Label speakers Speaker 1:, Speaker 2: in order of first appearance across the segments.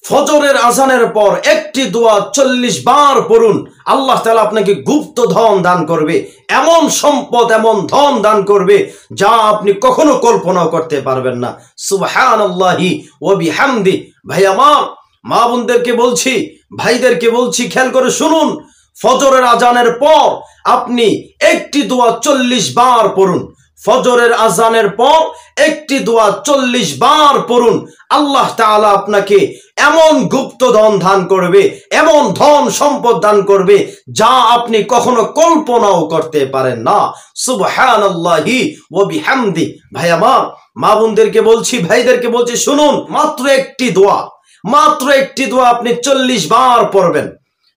Speaker 1: ফজরের আজানের পর একটি দোয়া 40 বার পড়ুন, আল্লাহ তাআলা আপনাকে গুপ্ত ধন দান করবে, এমন সম্পদ এমন ধন দান করবে যা আপনি কখনো কল্পনা করতে পারবেন না। সুবহানাল্লাহি ওয়া বিহামদি। ভাই আমার, মা বোনদেরকে বলছি, ভাইদেরকে বলছি, খেয়াল করে শুনুন। ফজরের আজানের পর আপনি একটি দোয়া 40 বার পড়ুন। ফজরের আজানের পর একটি দোয়া 40 বার পড়ুন, আল্লাহ তাআলা আপনাকে এমন গুপ্ত ধন দান করবে, এমন ধন সম্পদ দান করবে যা আপনি কখনো কল্পনাও করতে পারেন না। সুবহানাল্লাহি ওয়া বিহামদি। ভাই আমার, মা বোনদেরকে বলছি, ভাইদেরকে বলছি, শুনুন। মাত্র একটি দোয়া, মাত্র একটি দোয়া আপনি 40 বার পড়বেন।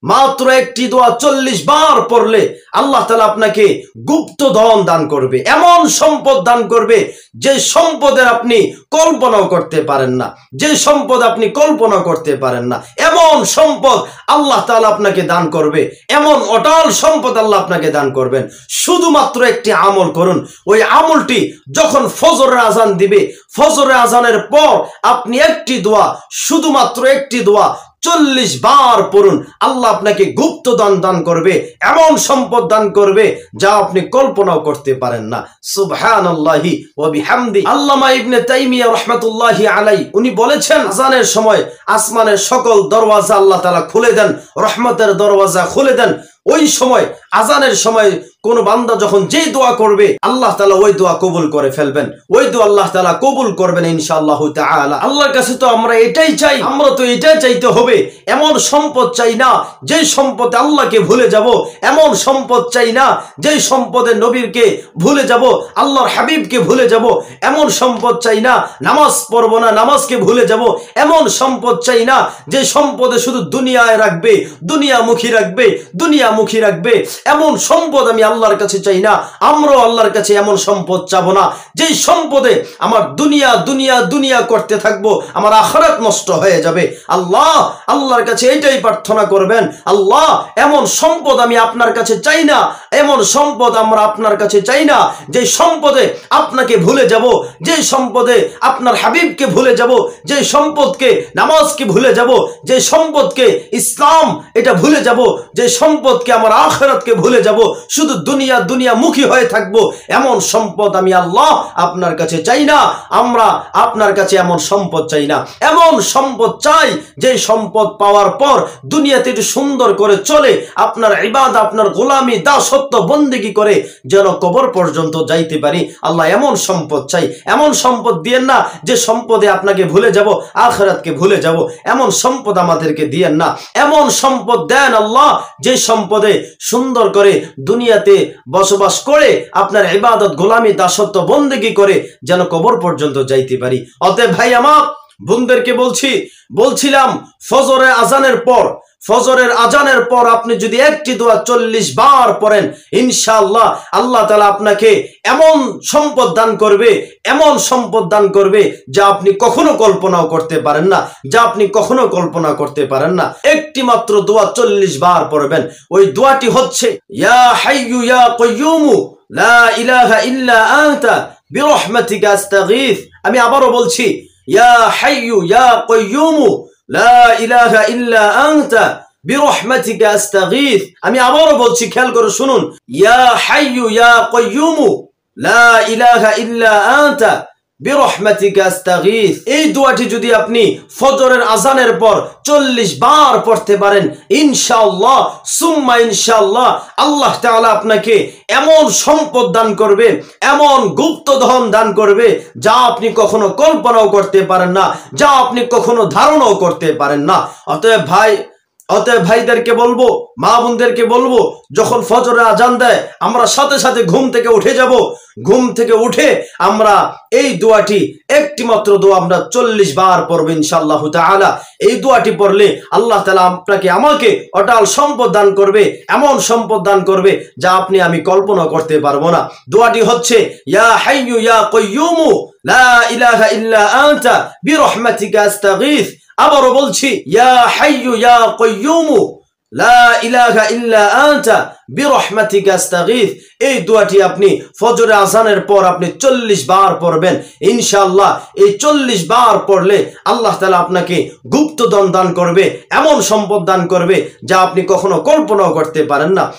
Speaker 1: মাত্র একটি দোয়া 40 বার পড়লে আল্লাহ তাআলা আপনাকে গুপ্ত ধন দান করবে, এমন সম্পদ দান করবে যে সম্পদের আপনি কল্পনাও করতে পারেন না, যে সম্পদ আপনি কল্পনা করতে পারেন না। এমন সম্পদ আল্লাহ তাআলা আপনাকে দান করবে, এমন অটল সম্পদ আল্লাহ আপনাকে দান করবেন। শুধুমাত্র একটি আমল করুন। ওই আমলটি যখন ফজরের আজান দিবে, ফজরের আজানের পর আপনি একটি দোয়া, শুধুমাত্র একটি দোয়া 40 বার পড়ুন, আল্লাহ আপনাকে গুপ্ত দান দান করবে, এমন সম্পদ দান করবে যা আপনি কল্পনাও করতে পারেন না। সুবহানাল্লাহি ওয়া বিহামদি। আল্লামা ইবনে তাইমিয়া রাহমাতুল্লাহি আলাইহি উনি বলেছেন, আযানের সময় আসমানের সকল দরওয়াজা আল্লাহ তাআলা খুলে দেন, রহমতের দরওয়াজা খুলে দেন। ওই সময়, আজানের সময় কোন বান্দা যখন যেই দোয়া করবে, আল্লাহ তাআলা ওই দোয়া কবুল করে ফেলবেন, ওই দোয়া আল্লাহ তাআলা কবুল করবেন ইনশাআল্লাহ তাআলা। আল্লাহর কাছে তো আমরা এটাই চাই, আমরা তো এটাই চাইতে হবে। এমন সম্পদ চাই না যে সম্পদে আল্লাহকে ভুলে যাব, এমন সম্পদ চাই না যে সম্পদে নবীরকে ভুলে যাব, আল্লাহর হাবিবকে ভুলে যাব। এমন সম্পদ চাই না নামাজ পড়বো না, নামাজকে ভুলে যাব। এমন সম্পদ চাই না যে সম্পদে শুধু দুনিয়ায় রাখবে, দুনিয়ামুখী রাখবে, দুনিয়ামুখী রাখবে। এমন সম্পদ আমি আল্লাহর কাছে চাই না। আমরাও আল্লাহর কাছে এমন সম্পদ চাবো না যে সম্পদে আমার দুনিয়া দুনিয়া দুনিয়া করতে থাকবো, আমার আখিরাত নষ্ট হয়ে যাবে। আল্লাহর কাছে এটাই প্রার্থনা করবেন, আল্লাহ এমন সম্পদ আমি আপনার কাছে চাই না, এমন সম্পদ আমরা আপনার কাছে চাই না যে সম্পদে আপনাকে ভুলে যাব, যে সম্পদে আপনার হাবিবকে ভুলে যাব, যে সম্পদকে নামাজকে ভুলে যাব, যে সম্পদকে ইসলাম এটা ভুলে যাব, যে সম্পদকে আমার আখিরাতকে ভুলে যাব, শুধু দুনিয়া দুনিয়ামুখী হয়ে থাকবো। এমন সম্পদ আমি আল্লাহ আপনার কাছে চাই না, আমরা আপনার কাছে এমন সম্পদ চাই না। এমন সম্পদ চাই যে সম্পদ পাওয়ার পর দুনিয়াতে একটু সুন্দর করে চলে, আপনার ইবাদত, আপনার গোলামি, দাসত্ব, বন্দেগী করে যেন কবর পর্যন্ত যাইতে পারি। আল্লাহ এমন সম্পদ চাই। এমন সম্পদ দিয়েন না যে সম্পদে আপনাকে ভুলে যাব, আখিরাতকে ভুলে যাব। এমন সম্পদ আমাদেরকে দিয়েন না। এমন সম্পদ দেন আল্লাহ যে সম্পদে সুন্দর করে দুনিয়াতে বসবাস করে আপনার ইবাদত, গোলামি, দাসত্ব, বন্দেগী করে যেন কবর পর্যন্ত যাইতে পারি। অতএব ভাই আমার, বোনদেরকে বলছিলাম, ফজরের আজানের পর, ফজরের আজানের পর আপনি যদি একটি দোয়া 40 বার পড়েন, ইনশাআল্লাহ আল্লাহ তাআলা আপনাকে এমন সম্পদ দান করবে, এমন সম্পদ দান করবে যা আপনি কখনো কল্পনাও করতে পারেন না, যা আপনি কখনো কল্পনা করতে পারেন না। একটি মাত্র দোয়া 40 বার পড়বেন। ওই দোয়াটি হচ্ছে, ইয়া হাইয়ু ইয়া কাইয়ুমু লা ইলাহা ইল্লা আনতা বিরহমাতিকা আস্তাগীথ। আমি আবারও বলছি, ইয়া হাইয়ু ইয়া কাইয়ুমু লা ইলাহা ইল্লা আনতা বিরহমাতিকা আস্তাগীথ। আমি আবারও বলছি, খেয়াল করে শুনুন, ইয়া হাইয়ু ইয়া কাইয়ুমু লা ইলাহা ইল্লা আনতা বিরহমাতিকা আস্তাগীথ। এই দোয়াটি যদি আপনি ফজরের আজানের পর 40 বার পড়তে পারেন, ইনশাআল্লাহ সুম্মা ইনশাআল্লাহ আল্লাহ তাআলা আপনাকে এমন সম্পদ দান করবে, এমন গুপ্ত ধন দান করবে যা আপনি কখনো কল্পনাও করতে পারেন না, যা আপনি কখনো ধারণাও করতে পারেন না। অতএব ভাইদেরকে বলবো, মা বোনদেরকে বলবো, যখন ফজরের আজান দেয় আমরা সাথে সাথে ঘুম থেকে উঠে যাব। ঘুম থেকে উঠে আমরা এই দোয়াটি, একটি মাত্র দোয়া আমরা 40 বার পড়ব ইনশাআল্লাহ তাআলা। এই দোয়াটি পড়লে আল্লাহ তাআলা আপনাকে, আমাকে অটল সম্পদ দান করবে, এমন সম্পদ দান করবে যা আপনি আমি কল্পনা করতে পারবো না। দোয়াটি হচ্ছে, ইয়া হাইয়ু ইয়া কাইয়ুমু লা ইলাহা ইল্লা আনতা বিরহমাতিকা আস্তাগীথ। আবারও বলছি, ইয়া হাইয়ু ইয়া কাইয়ুমু লা ইলাহা ইল্লা আনতা বিরহমাতিকা আস্তাগীথ। এই দোয়াটি আপনি ফজরে আজানের পর আপনি 40 বার পড়বেন ইনশাআল্লাহ। এই 40 বার পড়লে আল্লাহ তাআলা আপনাকে গুপ্তধন দান করবে, এমন সম্পদ দান করবে যা আপনি কখনো কল্পনাও করতে পারেন না।